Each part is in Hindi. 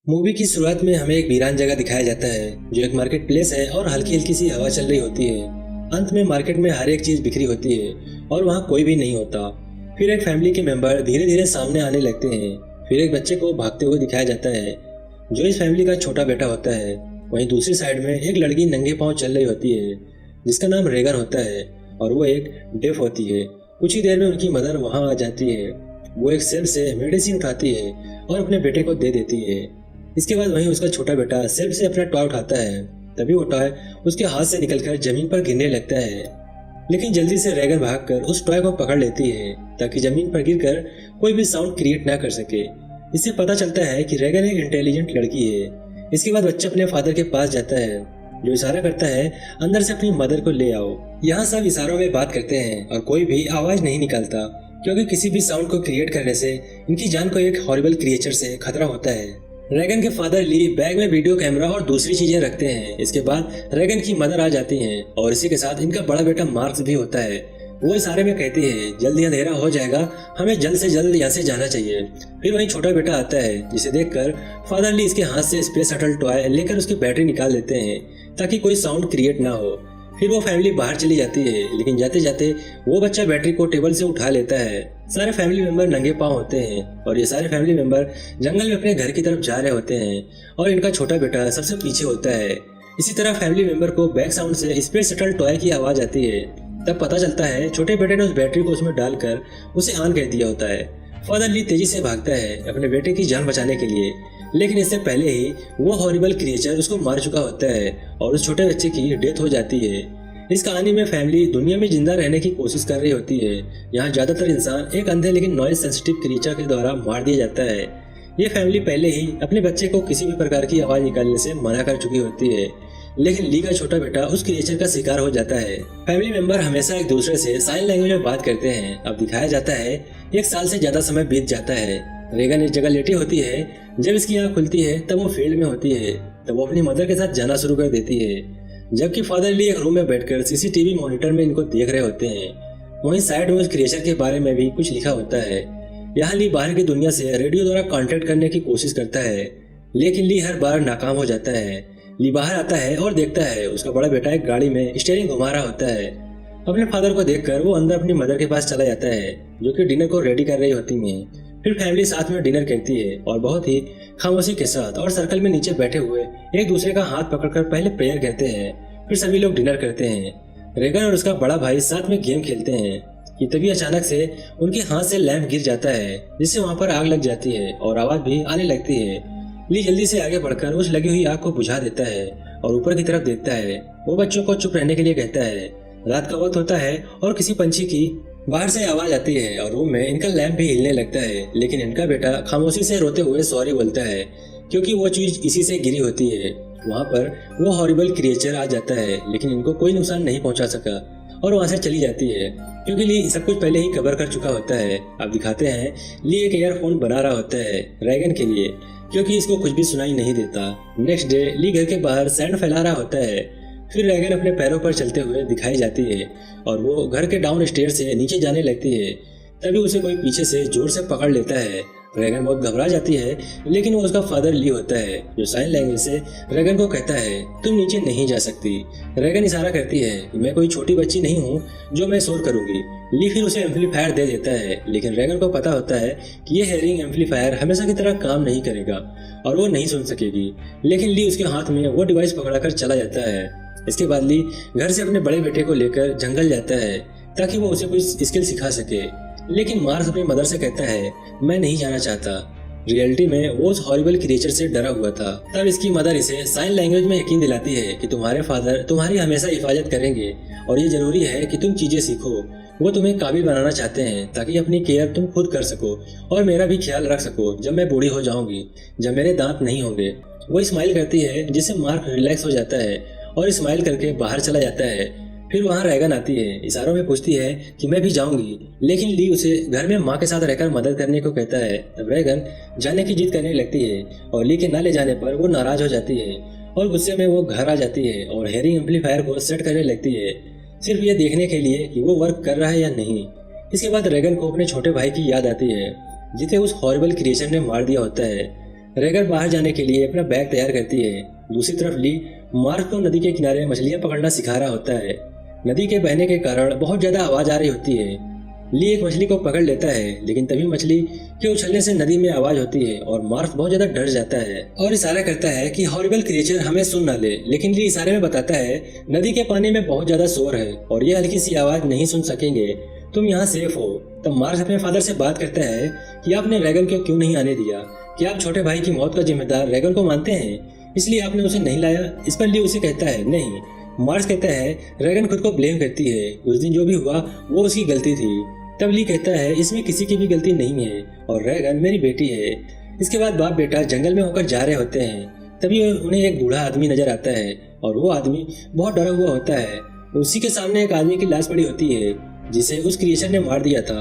मूवी की शुरुआत में हमें एक वीरान जगह दिखाया जाता है जो एक मार्केट प्लेस है और हल्की हल्की सी हवा चल रही होती है। अंत में मार्केट में हर एक चीज बिखरी होती है और वहाँ कोई भी नहीं होता। फिर एक फैमिली के मेंबर धीरे धीरे सामने आने लगते हैं। फिर एक बच्चे को भागते हुए दिखाया जाता है जो इस फैमिली का छोटा बेटा होता है। वहीं दूसरी साइड में एक लड़की नंगे पांव चल रही होती है जिसका नाम रेगन होता है और वो एक डेफ होती है। कुछ ही देर में उनकी मदर वहाँ आ जाती है। वो एक सेल्फ से मेडिसिन उठाती है और अपने बेटे को दे देती है। इसके बाद वहीं उसका छोटा बेटा सेल्फ से अपना टॉय उठाता है। तभी वो टॉय उसके हाथ से निकलकर जमीन पर गिरने लगता है, लेकिन जल्दी से रेगन भागकर उस टॉय को पकड़ लेती है ताकि जमीन पर गिरकर कोई भी साउंड क्रिएट ना कर सके। इससे पता चलता है कि रेगन एक इंटेलिजेंट लड़की है। इसके बाद बच्चा अपने फादर के पास जाता है जो इशारा करता है अंदर से अपनी मदर को ले आओ। यहाँ सब इशारों में बात करते हैं और कोई भी आवाज नहीं निकालता क्योंकि किसी भी साउंड को क्रिएट करने से इनकी जान को एक हॉरिबल क्रिएचर से खतरा होता है। रेगन के फादर ली बैग में वीडियो कैमरा और दूसरी चीजें रखते हैं। इसके बाद रेगन की मदर आ जाती हैं और इसी के साथ इनका बड़ा बेटा मार्क्स भी होता है। वो इशारे में कहती है जल्दी अंधेरा हो जाएगा, हमें जल्द से जल्द यहाँ से जाना चाहिए। फिर वहीं छोटा बेटा आता है जिसे देखकर फादर ली इसके हाथ से स्पेस शटल टॉय लेकर उसकी बैटरी निकाल देते हैं ताकि कोई साउंड क्रिएट ना हो। फिर वो फैमिली बाहर चली जाती है, लेकिन जाते जाते वो बच्चा बैटरी को टेबल से उठा लेता है। सारे फैमिली मेंबर नंगे पांव होते हैं और ये सारे फैमिली मेंबर जंगल में अपने घर की तरफ जा रहे होते हैं और इनका छोटा बेटा सबसे पीछे होता है। इसी तरह फैमिली मेंबर को बैक साउंड से स्पेस शटल टॉय की आवाज आती है। तब पता चलता है छोटे बेटे ने उस बैटरी को उसमें डालकर उसे ऑन कर दिया होता है। फादर ली तेजी से भागता है अपने बेटे की जान बचाने के लिए, लेकिन इससे पहले ही वो हॉरिबल क्रिएचर उसको मार चुका होता है और उस छोटे बच्चे की डेथ हो जाती है। इस कहानी में फैमिली दुनिया में जिंदा रहने की कोशिश कर रही होती है। यहाँ ज्यादातर इंसान एक अंधे लेकिन नॉइज सेंसिटिव क्रिएचर के द्वारा मार दिया जाता है। ये फैमिली पहले ही अपने बच्चे को किसी भी प्रकार की आवाज निकालने से मना कर चुकी होती है, लेकिन ली का छोटा बेटा उस क्रिएचर का शिकार हो जाता है। फैमिली मेंबर हमेशा एक दूसरे से साइन लैंग्वेज में बात करते हैं। अब दिखाया जाता है 1 साल से ज्यादा समय बीत जाता है। रेगन एक जगह लेटी होती है। जब इसकी आँख खुलती है तब वो फील्ड में होती है। तब वो अपनी मदर के साथ जाना शुरू कर देती है, जबकि फादर ली एक रूम में बैठकर सीसीटीवी मॉनिटर में इनको देख रहे होते हैं। वहीं साइड में उस क्रिएचर के बारे में भी कुछ लिखा होता है। यहाँ ली बाहर की दुनिया से रेडियो द्वारा कांटेक्ट करने की कोशिश करता है, लेकिन ली हर बार नाकाम हो जाता है। ली बाहर आता है और देखता है उसका बड़ा बेटा एक गाड़ी में स्टीयरिंग घुमा रहा होता है। अपने फादर को देखकर वो अंदर अपनी मदर के पास चला जाता है जो कि डिनर को रेडी कर रही होती है। फिर फैमिली साथ में डिनर करती है और बहुत ही खामोशी के साथ और सर्कल में नीचे बैठे हुए एक दूसरे का हाथ पकड़कर पहले प्रेयर कहते हैं। फिर सभी लोग डिनर करते हैं। रेगन और उसका बड़ा भाई साथ में गेम खेलते हैं कि तभी अचानक से उनके हाथ से लैंप गिर जाता है जिससे वहाँ पर आग लग जाती है और आवाज भी आने लगती है। ली जल्दी से आगे बढ़कर उस लगी हुई आग को बुझा देता है और ऊपर की तरफ देखता है। वो बच्चों को चुप रहने के लिए कहता है। रात का वक्त होता है और किसी पंछी की बाहर से आवाज आती है और रूम में इनका लैंप भी हिलने लगता है, लेकिन इनका बेटा खामोशी से रोते हुए सॉरी बोलता है क्योंकि वो चीज इसी से गिरी होती है। वहाँ पर वो हॉरिबल क्रिएचर आ जाता है, लेकिन इनको कोई नुकसान नहीं पहुंचा सका और वहाँ से चली जाती है क्योंकि ली सब कुछ पहले ही कवर कर चुका होता है। अब दिखाते हैं ली एक ईयरफोन बना रहा होता है रेगन के लिए क्योंकि इसको कुछ भी सुनाई नहीं देता। नेक्स्ट डे ली घर के बाहर सैंड फैला रहा होता है। फिर रेगन अपने पैरों पर चलते हुए दिखाई जाती है और वो घर के डाउन स्टेयर से नीचे जाने लगती है। तभी उसे कोई पीछे से जोर से पकड़ लेता है। रेगन बहुत घबरा जाती है, लेकिन वो उसका फादर ली होता है जो साइन लैंग्वेज से रेगन को कहता है तुम नीचे नहीं जा सकती। रेगन इशारा करती है कि मैं कोई छोटी बच्ची नहीं हूँ जो मैं शोर करूंगी। ली फिर उसे एम्पलीफायर दे देता है, लेकिन रेगन को पता होता है कि ये हेयरिंग एम्पलीफायर हमेशा की तरह काम नहीं करेगा और वो नहीं सुन सकेगी। लेकिन ली उसके हाथ में वो डिवाइस पकड़ाकर चला जाता है। इसके बाद ली घर से अपने बड़े बेटे को लेकर जंगल जाता है ताकि वो उसे कुछ स्किल सिखा सके, लेकिन मार्स अपनी मदर से कहता है मैं नहीं जाना चाहता। रियलिटी में वो उस हॉरिबल क्रिएचर से डरा हुआ था। तब इसकी मदर इसे साइन लैंग्वेज में यकीन दिलाती है कि तुम्हारे फादर तुम्हारी हमेशा हिफाजत करेंगे और ये जरूरी है कि तुम चीजें सीखो। वो तुम्हें काबिल बनाना चाहते हैं ताकि अपनी केयर तुम खुद कर सको और मेरा भी ख्याल रख सको जब मैं बूढ़ी हो जाऊंगी, जब मेरे दांत नहीं होंगे। वो स्माइल करती है जिससे मार्क रिलैक्स हो जाता है और स्माइल करके बाहर चला जाता है। फिर वहाँ रेगन आती है, इशारों में पूछती है कि मैं भी जाऊंगी, लेकिन ली उसे घर में माँ के साथ रहकर मदद करने को कहता है। तब रेगन जाने की जिद करने लगती है और ली के न ले जाने पर वो नाराज हो जाती है और गुस्से में वो घर आ जाती है और हेयरिंग एम्पलीफायर को सेट करने लगती है, सिर्फ ये देखने के लिए कि वो वर्क कर रहा है या नहीं। इसके बाद रेगन को अपने छोटे भाई की याद आती है जिसे उस हॉरिबल क्रिएचर ने मार दिया होता है। रेगन बाहर जाने के लिए अपना बैग तैयार करती है। दूसरी तरफ ली मार्क को नदी के किनारे मछलियां पकड़ना सिखा रहा होता है। नदी के बहने के कारण बहुत ज्यादा आवाज आ रही होती है। ली एक मछली को पकड़ लेता है, लेकिन तभी मछली के उछलने से नदी में आवाज होती है और मार्क बहुत ज्यादा डर जाता है और इशारा करता है कि हॉरिबल क्रिएचर हमें सुन न ले। लेकिन ली इशारे में बताता है नदी के पानी में बहुत ज्यादा शोर है और ये हल्की सी आवाज नहीं सुन सकेंगे, तुम यहाँ सेफ हो। तब मार्क अपने फादर से बात करता है कि आपने रेगन को क्यों नहीं आने दिया, कि आप छोटे भाई की मौत का जिम्मेदार रेगन को मानते हैं, इसलिए आपने उसे नहीं लाया। इस पर ली उसे कहता है नहीं। मार्क कहता है रेगन खुद को ब्लेम करती है, उस दिन जो भी हुआ वो उसकी गलती थी। तब ली कहता है इसमें किसी की भी गलती नहीं है और रेगन मेरी बेटी है। इसके बाद बाप बेटा जंगल में होकर जा रहे होते हैं। तभी उन्हें एक बूढ़ा आदमी नजर आता है और वो आदमी बहुत डरा हुआ होता है। उसी के सामने एक आदमी की लाश पड़ी होती है जिसे उस क्रिएचर ने मार दिया था।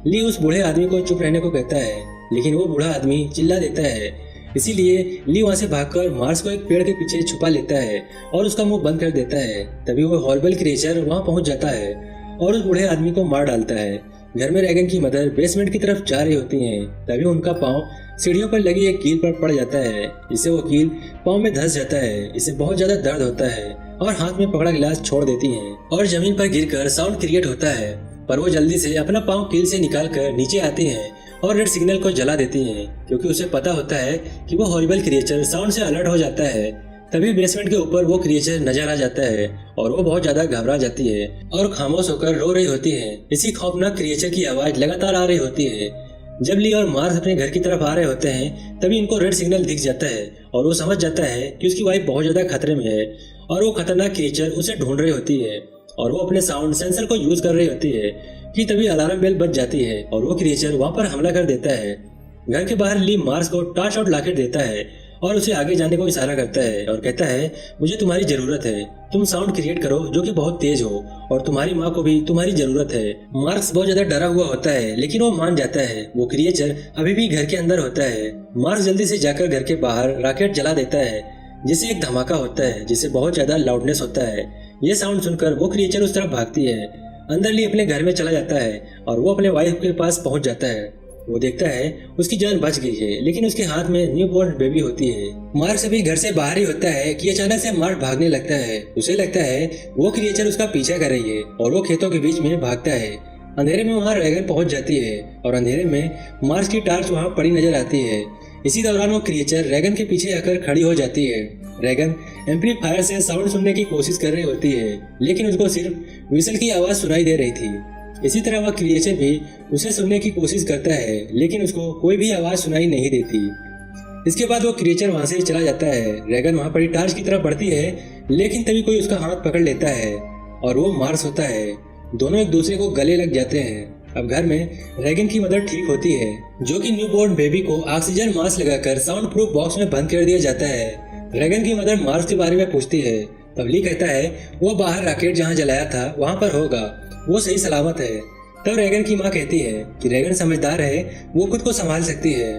ली उस बूढ़े आदमी को चुप रहने को कहता है, लेकिन वो बूढ़ा आदमी चिल्ला देता है। इसीलिए ली वहाँ से भागकर मार्स को एक पेड़ के पीछे छुपा लेता है और उसका मुंह बंद कर देता है। तभी वो हॉरिबल क्रिएचर वहाँ पहुँच जाता है और उस बूढ़े आदमी को मार डालता है। घर में रेगन की मदर बेसमेंट की तरफ जा रही होती हैं। तभी उनका पाँव सीढ़ियों पर लगी एक कील पर पड़ जाता है। इससे वो कील पाँव में धंस जाता है। इससे बहुत ज्यादा दर्द होता है और हाथ में पकड़ा गिलास छोड़ देती हैं और जमीन पर गिरकर साउंड क्रिएट होता है। पर वो जल्दी से अपना पाँव कील से निकालकर नीचे आती हैं और रेड सिग्नल को जला देती हैं, क्योंकि उसे पता होता है कि वो हॉरिबल क्रिएचर साउंड से अलर्ट हो जाता है। तभी बेसमेंट के ऊपर वो क्रिएचर नजर आ जाता है और वो बहुत ज्यादा घबरा जाती है और खामोश होकर रो रही होती है। इसी खौफनाक क्रिएचर की आवाज लगातार आ रही होती है। जब ली और मार्स अपने घर की तरफ आ रहे होते हैं तभी उनको रेड सिग्नल दिख जाता है और वो समझ जाता है कि उसकी वाइफ बहुत ज्यादा खतरे में है और वो खतरनाक क्रिएचर उसे ढूंढ रही होती है और वो अपने साउंड सेंसर को यूज कर रही होती है कि तभी अलार्म बेल बज जाती है और वो क्रिएचर वहाँ पर हमला कर देता है। घर के बाहर ली मार्स को टॉर्च आउट लाके देता है और उसे आगे जाने को इशारा करता है और कहता है मुझे तुम्हारी जरूरत है, तुम साउंड क्रिएट करो जो कि बहुत तेज हो और तुम्हारी माँ को भी तुम्हारी जरूरत है। मार्क्स बहुत ज्यादा डरा हुआ होता है, लेकिन वो मान जाता है। वो क्रिएचर अभी भी घर के अंदर होता है। मार्क्स जल्दी से जाकर घर के बाहर रॉकेट जला देता है जिससे एक धमाका होता है जिससे बहुत ज्यादा लाउडनेस होता है। ये साउंड सुनकर वो क्रिएचर उस तरफ भागती है। अंदर ली अपने घर में चला जाता है और वो अपने वाइफ के पास पहुंच जाता है। वो देखता है उसकी जान बच गई है, लेकिन उसके हाथ में न्यू बॉर्न बेबी होती है। मार्क अभी घर से बाहर ही होता है कि अचानक से मार्क भागने लगता है। उसे लगता है वो क्रिएचर उसका पीछा कर रही है और वो खेतों के बीच में भागता है। अंधेरे में वहाँ रेगन पहुंच जाती है और अंधेरे में मार्स की टार्च वहाँ पड़ी नजर आती है। इसी दौरान वो क्रिएचर रेगन के पीछे आकर खड़ी हो जाती है। रेगन एम्पलीफायर से साउंड सुनने की कोशिश कर रही होती है, लेकिन उसको सिर्फ विसल की आवाज सुनाई दे रही थी। इसी तरह वह क्रिएचर भी उसे सुनने की कोशिश करता है, लेकिन उसको कोई भी आवाज सुनाई नहीं देती। इसके बाद वो क्रिएचर वहां से चला जाता है। रेगन वहां पड़ी टार्च की तरफ बढ़ती है, लेकिन तभी कोई उसका हाथ पकड़ लेता है और वो मार्स होता है। दोनों एक दूसरे को गले लग जाते हैं। अब घर में रेगन की मदर ठीक होती है, जो कि न्यूबॉर्न बेबी को ऑक्सीजन मास्क लगाकर साउंड प्रूफ बॉक्स में बंद कर दिया जाता है। रेगन की मदर मार्स के बारे में पूछती है। तब ली कहता है वो बाहर रॉकेट जहाँ जलाया था वहाँ पर होगा, वो सही सलामत है। तब रेगन की माँ कहती है कि रेगन समझदार है, वो खुद को संभाल सकती है।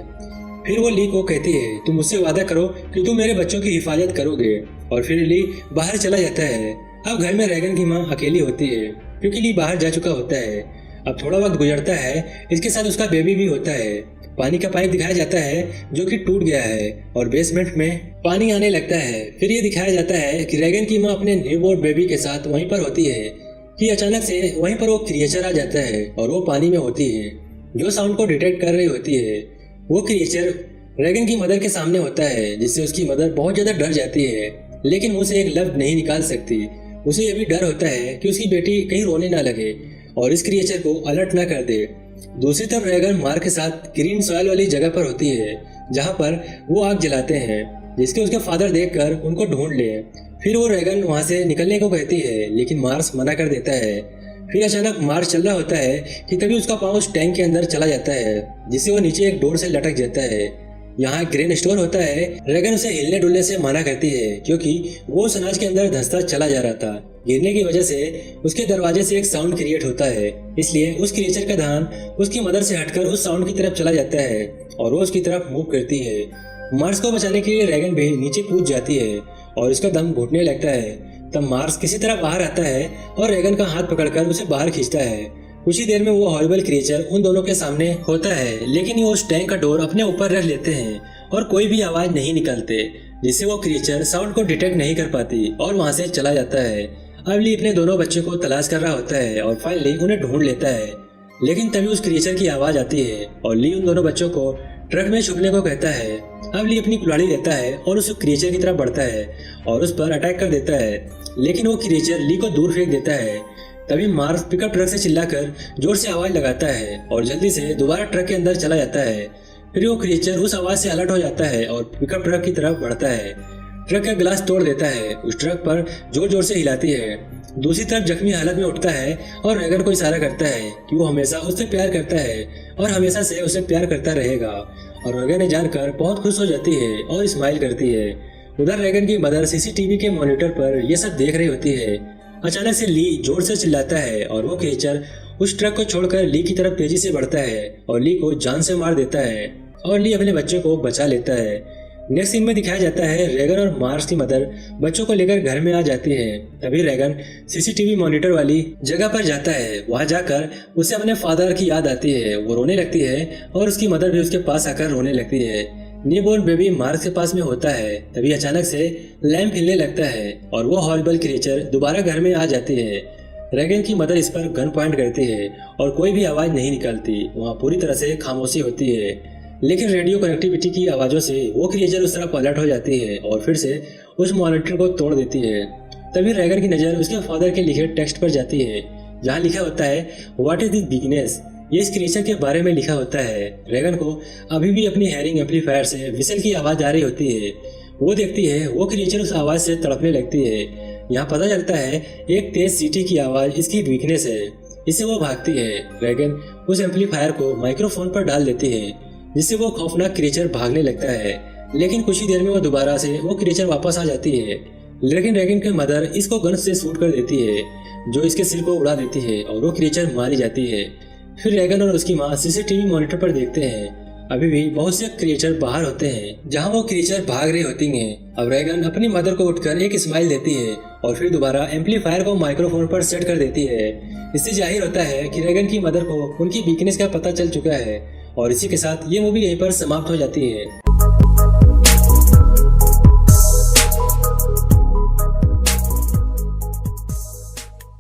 फिर वो ली को कहती है तुम मुझसे वादा करो कि तुम मेरे बच्चों की हिफाजत करोगे, और फिर ली बाहर चला जाता है। अब घर में रेगन की माँ अकेली होती है क्योंकि ली बाहर जा चुका होता है। अब थोड़ा वक्त गुजरता है, इसके साथ उसका बेबी भी होता है। पानी का पाइप दिखाया जाता है जो कि टूट गया है और बेसमेंट में पानी आने लगता है। फिर ये दिखाया जाता है कि रेगन की माँ अपने न्यूबॉर्न बेबी के साथ वहीं पर होती है कि अचानक से वहीं पर वो क्रिएचर आ जाता है और वो पानी में होती है जो साउंड को डिटेक्ट कर रही होती है। वो क्रिएचर रेगन की मदर के सामने होता है, जिससे उसकी मदर बहुत ज्यादा डर जाती है, लेकिन मुंह से एक लफ्ज नहीं निकाल सकती। उसे यह भी डर होता है कि उसकी बेटी कहीं रोने ना लगे और इस क्रिएचर को अलर्ट ना कर दे। दूसरी तरफ रेगन मार्क के साथ ग्रीन सॉइल वाली जगह पर होती है जहाँ पर वो आग जलाते हैं, जिसके उसके फादर देखकर उनको ढूंढ ले। फिर वो रेगन वहाँ से निकलने को कहती है, लेकिन मार्स मना कर देता है। फिर अचानक मार्स चल रहा होता है कि तभी उसका पाँव उस टैंक के अंदर चला जाता है, जिससे वो नीचे एक डोर से लटक जाता है। यहाँ एक ग्रेन स्टोर होता है। रेगन उसे हिलने डुलने से मना करती है क्योंकि वो उस अनाज के अंदर धंसता चला जा रहा था। गिरने की वजह से उसके दरवाजे से एक साउंड क्रिएट होता है, इसलिए उस क्रिएचर का ध्यान उसकी मदर से हटकर उस साउंड की तरफ चला जाता है और वो उसकी तरफ मूव करती है। मार्स को बचाने के लिए रेगन भी नीचे कूद जाती है और उसका दम घुटने लगता है। तब मार्स किसी तरह बाहर आता है और रेगन का हाथ पकड़कर उसे बाहर खींचता है। कुछ ही देर में वो हॉरिबल क्रिएचर उन दोनों के सामने होता है, लेकिन वो उस टैंक का डोर अपने ऊपर रख लेते हैं और कोई भी आवाज नहीं निकलते, जिससे वो क्रिएचर साउंड को डिटेक्ट नहीं कर पाती और वहां से चला जाता है। अब ली अपने दोनों बच्चों को तलाश कर रहा होता है और फाइनली उन्हें ढूंढ लेता है। लेकिन तभी उस क्रिएचर की आवाज आती है और ली उन दोनों बच्चों को ट्रक में छुपने को कहता है। अब ली अपनी कुल्हाड़ी लेता है और उस क्रिएचर की तरफ बढ़ता है और उस पर अटैक कर देता है, लेकिन वो क्रिएचर ली को दूर फेंक देता है। तभी मार्स पिकअप ट्रक से चिल्लाकर जोर से आवाज लगाता है और जल्दी से दोबारा ट्रक के अंदर चला जाता है। फिर वो क्रिएचर उस आवाज से अलर्ट हो जाता है और पिकअप ट्रक की तरफ बढ़ता है। ट्रक का ग्लास तोड़ देता है, उस ट्रक पर जोर जोर से हिलाती है। दूसरी तरफ जख्मी हालत में उठता है और रैगन को इशारा करता है कि वो हमेशा उससे प्यार करता है और हमेशा से उसे प्यार करता रहेगा। और रैगन ने जानकर बहुत खुश हो जाती है और स्माइल करती है। उधर रैगन की मदर सीसीटीवी के मॉनिटर पर यह सब देख रही होती है। अचानक से ली जोर से चिल्लाता है और वो क्रिएचर उस ट्रक को छोड़कर ली की तरफ तेजी से बढ़ता है और ली को जान से मार देता है और ली अपने बच्चे को बचा लेता है। नेक्स्ट सीन में दिखाया जाता है रैगन और मार्स की मदर बच्चों को लेकर घर में आ जाती है। तभी रैगन सीसीटीवी मॉनिटर वाली जगह पर जाता है। वहां जाकर उसे अपने फादर की याद आती है। वो रोने लगती है और उसकी मदर भी उसके पास आकर रोने लगती है। न्यूबॉर्न बेबी मार्स के पास में होता है। तभी अचानक से लैंप हिलने लगता है और वो हॉरिबल क्रिएचर दोबारा घर में आ जाती है। रैगन की मदर इस पर गन पॉइंट करती है और कोई भी आवाज नहीं निकलती। वहाँ पूरी तरह से खामोशी होती है, लेकिन रेडियो कनेक्टिविटी की आवाजों से वो क्रिएचर उस तरफ अलर्ट हो जाती है और फिर से उस मॉनिटर को तोड़ देती है। तभी रैगन की नज़र उसके फादर के लिखे टेक्स्ट पर जाती है, जहाँ लिखा होता है व्हाट इज दिस वीकनेस। ये इस क्रिएचर के बारे में लिखा होता है। रैगन को अभी भी अपनी हेयरिंग एम्पलीफायर से विसल की आवाज आ रही होती है। वो देखती है वो क्रिएचर उस आवाज से तड़पने लगती है। यहाँ पता चलता है एक तेज सीटी की आवाज इसकी वीकनेस है, इससे वो भागती है। रैगन उस एम्पलीफायर को माइक्रोफोन पर डाल देती है, जिससे वो खौफनाक क्रिएचर भागने लगता है। लेकिन कुछ ही देर में वो दोबारा से वो क्रिएचर वापस आ जाती है। लेकिन रैगन की मदर इसको गन से शूट कर देती है, जो इसके सिर को उड़ा देती है और वो क्रिएचर मारी जाती है। फिर रैगन और उसकी माँ सीसीटीवी मॉनिटर पर देखते हैं। अभी भी बहुत से क्रिएचर बाहर होते हैं, जहाँ वो क्रिएचर भाग रही होती हैं। अब रैगन अपनी मदर को उठकर एक स्माइल देती है और फिर दोबारा एम्पलीफायर को माइक्रोफोन पर सेट कर देती है। इससे जाहिर होता है कि रैगन की मदर को उनकी वीकनेस का पता चल चुका है। और इसी के साथ ये मूवी यहीं पर समाप्त हो जाती है।